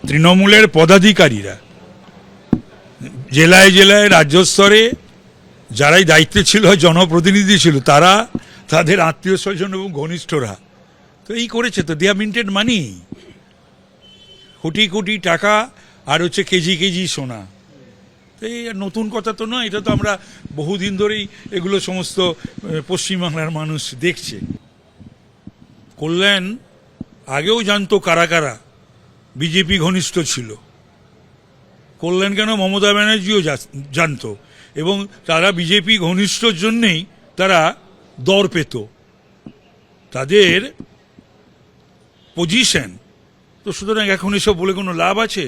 তৃণমূলের পদাধিকারীরা জেলায় জেলায় রাজ্য স্তরে যারাই দায়িত্বে ছিল, জনপ্রতিনিধি ছিল, তারা তাদের আত্মীয় স্বজন এবং ঘনিষ্ঠরা তো এই করেছে। তো দে হ্যাভ মিন্টেড মানি, কোটি কোটি টাকা, আর হচ্ছে কেজি কেজি সোনা। তো এই নতুন কথা তো নয়, এটা তো আমরা বহুদিন ধরেই এগুলো সমস্ত পশ্চিমবাংলার মানুষ দেখছে। কল্যাণ আগেও জানতো কারা কারা বিজেপি ঘনিষ্ঠ ছিল। কল্যাণ কেন, মমতা ব্যানার্জিও জানতো, এবং তারা বিজেপি ঘনিষ্ঠর জন্যেই তারা দর পেত। তাদের পজিশন তো, সুতরাং এখন এসব বলে কোনো লাভ আছে?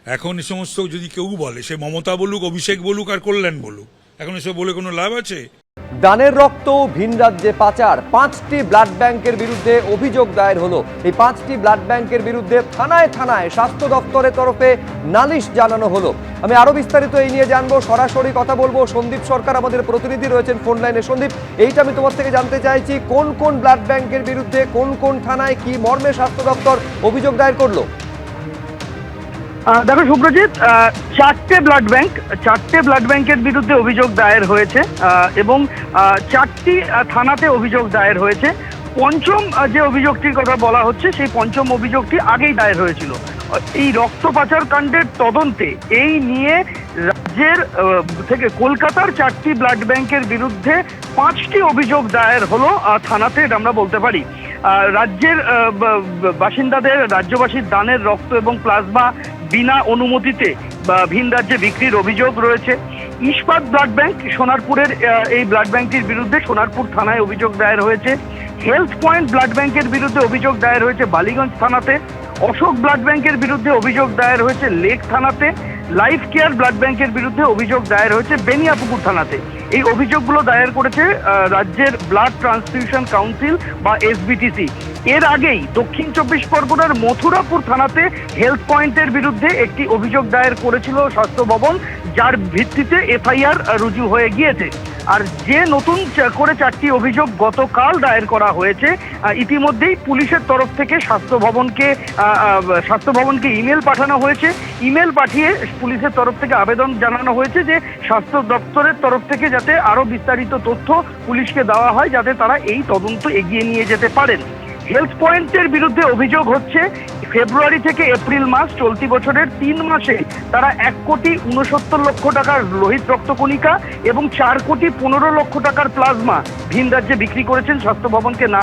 এখন এ সমস্ত যদি কেউ বলে, সে মমতা বলুক, অভিষেক বলুক আর কল্যাণ বলুক, এখন এসব বলে কোনো লাভ আছে? দানের রক্ত ভিন রাজ্যে পাচার, 5টি ব্লাড ব্যাংকের বিরুদ্ধে অভিযোগ দায়ের হলো। এই 5টি ব্লাড ব্যাংকের বিরুদ্ধে থানায় থানায় স্বাস্থ্য দপ্তরের তরফে নালিশ জানানো হলো। আমি আরো বিস্তারিত এই নিয়ে জানবো, সরাসরি কথা বলবো। সন্দীপ সরকার আমাদের প্রতিনিধি রয়েছেন ফোন লাইনে। সন্দীপ, এইটা আমি তোমার থেকে জানতে চাইছি, কোন কোন ব্লাড ব্যাংকের বিরুদ্ধে কোন কোন থানায় কি মর্মে স্বাস্থ্য দপ্তর অভিযোগ দায়ের করলো? দেখো শুভ্রজিৎ, 4টে ব্লাড ব্যাংকের বিরুদ্ধে অভিযোগ দায়ের হয়েছে এবং 4টি থানাতে অভিযোগ দায়ের হয়েছে। পঞ্চম যে অভিযোগটির কথা বলা হচ্ছে, সেই পঞ্চম অভিযোগটি আগেই দায়ের হয়েছিল। এই রক্ত পাচার কাণ্ডের তদন্তে এই নিয়ে রাজ্যের থেকে কলকাতার 4টি ব্লাড ব্যাংকের বিরুদ্ধে 5টি অভিযোগ দায়ের হলো থানাতে, আমরা বলতে পারি। রাজ্যের বাসিন্দাদের, রাজ্যবাসীর দানের রক্ত এবং প্লাজমা বিনা অনুমতিতে ভিন রাজ্যে বিক্রির অভিযোগ রয়েছে। ইস্পাত ব্লাড ব্যাংক সোনারপুরের এই ব্লাড ব্যাংকটির বিরুদ্ধে সোনারপুর থানায় অভিযোগ দায়ের হয়েছে। হেলথ পয়েন্ট ব্লাড ব্যাংকের বিরুদ্ধে অভিযোগ দায়ের হয়েছে বালিগঞ্জ থানাতে। অশোক ব্লাড ব্যাংকের বিরুদ্ধে অভিযোগ দায়ের হয়েছে লেক থানাতে। লাইফ কেয়ার ব্লাড ব্যাংকের বিরুদ্ধে অভিযোগ দায়ের হয়েছে বেনিয়াপুকুর থানাতে। এই অভিযোগগুলো দায়ের করেছে রাজ্যের ব্লাড ট্রান্সফিউশন কাউন্সিল বা এসবিটিসি। এর আগেই দক্ষিণ 24 পরগনার মথুরাপুর থানাতে হেলথ পয়েন্টের বিরুদ্ধে একটি অভিযোগ দায়ের করেছিল স্বাস্থ্য ভবন, যার ভিত্তিতে এফআইআর রুজু হয়ে গিয়েছে। আর যে নতুন করে 4টি অভিযোগ গতকাল দায়ের করা হয়েছে, ইতিমধ্যেই পুলিশের তরফ থেকে স্বাস্থ্য ভবনকে ইমেল পাঠানো হয়েছে। ইমেল পাঠিয়ে পুলিশের তরফ থেকে আবেদন জানানো হয়েছে যে স্বাস্থ্য দপ্তরের তরফ থেকে যাতে আরো বিস্তারিত তথ্য পুলিশকে দেওয়া হয়, যাতে তারা এই তদন্ত এগিয়ে নিয়ে যেতে পারেন। হেলথ পয়েন্টের বিরুদ্ধে অভিযোগ হচ্ছে, ফেব্রুয়ারি থেকে এপ্রিল মাস চলতি বছরের 3 মাসে তারা 1,69,00,000 টাকার লোহিত রক্তকণিকা এবং 4,15,00,000 টাকার প্লাজমা ভিন রাজ্যে বিক্রি করেছেন স্বাস্থ্য ভবনকে না।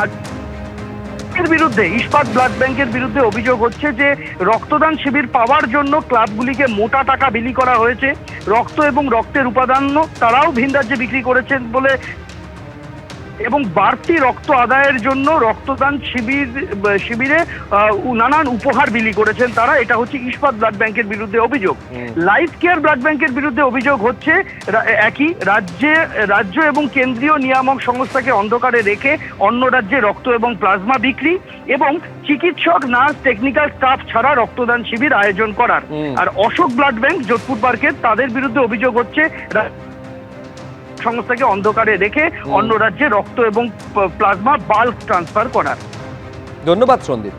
এর বিরুদ্ধে ইস্পাত ব্লাড ব্যাংকের বিরুদ্ধে অভিযোগ হচ্ছে যে রক্তদান শিবির পাওয়ার জন্য ক্লাবগুলিকে মোটা টাকা বিলি করা হয়েছে। রক্ত এবং রক্তের উপাদান তারাও ভিন রাজ্যে বিক্রি করেছেন বলে, এবং বাড়তি রক্ত আদায়ের জন্য রক্তদান শিবিরে নানান উপহার বিলি করেছেন তারা। এটা হচ্ছে ইস্পাত ব্লাড ব্যাংকের বিরুদ্ধে অভিযোগ। লাইফ কেয়ার ব্লাড ব্যাংকের বিরুদ্ধে অভিযোগ হচ্ছে একই, রাজ্য এবং কেন্দ্রীয় নিয়ামক সংস্থাকে অন্ধকারে রেখে অন্য রাজ্যে রক্ত এবং প্লাজমা বিক্রি, এবং চিকিৎসক, নার্স, টেকনিক্যাল স্টাফ ছাড়া রক্তদান শিবির আয়োজন করার। আর অশোক ব্লাড ব্যাংক যোধপুর পার্কের, তাদের বিরুদ্ধে অভিযোগ হচ্ছে সংস্থাকে অন্ধকারে রেখে অন্য রাজ্যে রক্ত এবং প্লাজমা বাল্ক ট্রান্সফার করার। ধন্যবাদ সন্দীপ।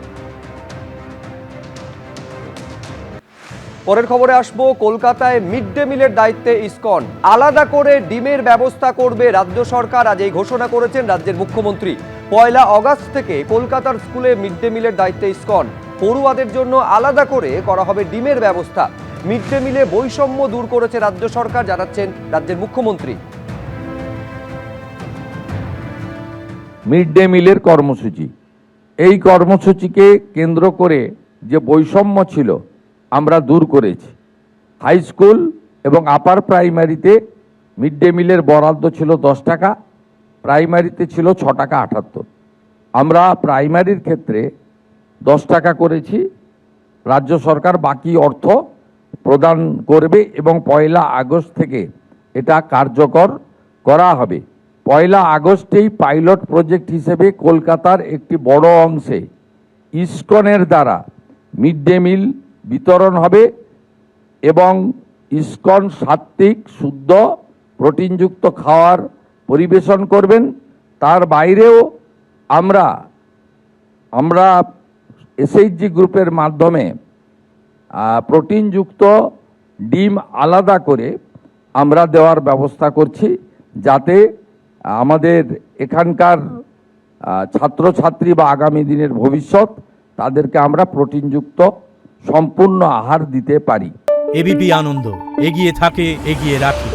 পরের খবরে আসবো, কলকাতায় মিড ডে মিলের দায়িত্বে ইসকন, আলাদা করে ডিমের ব্যবস্থা করবে রাজ্য সরকার। আজ এই ঘোষণা করেছেন রাজ্যের মুখ্যমন্ত্রী। 1 আগস্ট থেকে কলকাতার স্কুলে মিড ডে মিলের দায়িত্বে ইসকন, পড়ুয়াদের জন্য আলাদা করে করা হবে ডিমের ব্যবস্থা। মিড ডে মিলে বৈষম্য দূর করেছে রাজ্য সরকার, জানাচ্ছেন রাজ্যের মুখ্যমন্ত্রী। মিড ডে মিলের কর্মসূচি, এই কর্মসূচিকে কেন্দ্র করে যে বৈষম্য ছিল আমরা দূর করেছি। হাই স্কুল এবং আপার প্রাইমারিতে মিড ডে মিলের বরাদ্দ ছিল 10 টাকা, প্রাইমারিতে ছিল 6 টাকা 78। আমরা প্রাইমারির ক্ষেত্রে 10 টাকা করেছি, রাজ্য সরকার বাকি অর্থ প্রদান করবে এবং 1 আগস্ট থেকে এটা কার্যকর করা হবে। 1 আগস্টেই পাইলট প্রজেক্ট হিসেবে কলকাতার একটি বড় অংশে ইসকনের দ্বারা মিড ডে মিল বিতরণ হবে এবং ইসকন সাত্ত্বিক, শুদ্ধ, প্রোটিনযুক্ত খাওয়ার পরিবেশন করবেন। তার বাইরেও আমরা এসএইচজি গ্রুপের মাধ্যমে প্রোটিনযুক্ত ডিম আলাদা করে আমরা দেওয়ার ব্যবস্থা করছি, যাতে আমাদের এখানকার ছাত্রছাত্রী বা আগামী দিনের ভবিষ্যৎ তাদেরকে আমরা প্রোটিনযুক্ত সম্পূর্ণ আহার দিতে পারি। এবিপি আনন্দ, এগিয়ে থাকে, এগিয়ে রাখে।